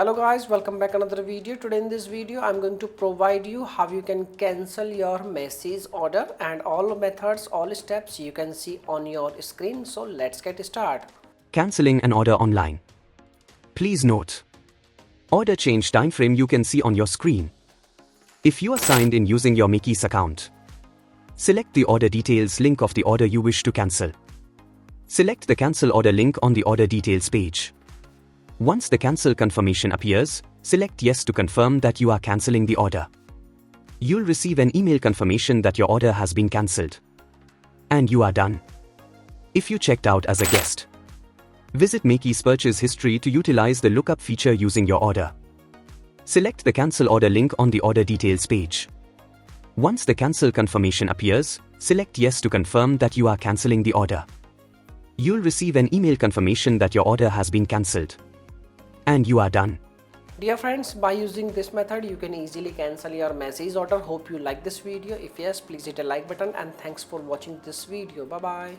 Hello guys, welcome back another video. Today in this video I'm going to provide you how you can cancel your Macy's order, and all methods, all steps you can see on your screen. So let's get started. Cancelling an order online. Please note, order change timeframe you can see on your screen. If you are signed in using your Macys account, select the order details link of the order you wish to cancel. Select the cancel order link on the order details page. Once the cancel confirmation appears, select yes to confirm that you are cancelling the order. You'll receive an email confirmation that your order has been cancelled. And you are done. If you checked out as a guest, visit Macys purchase history to utilize the lookup feature using your order. Select the cancel order link on the order details page. Once the cancel confirmation appears, select yes to confirm that you are cancelling the order. You'll receive an email confirmation that your order has been cancelled. And you are done. Dear friends, by using this method you can easily cancel your Macy's order. Hope you like this video. If yes, please hit a like button, and thanks for watching this video. Bye bye.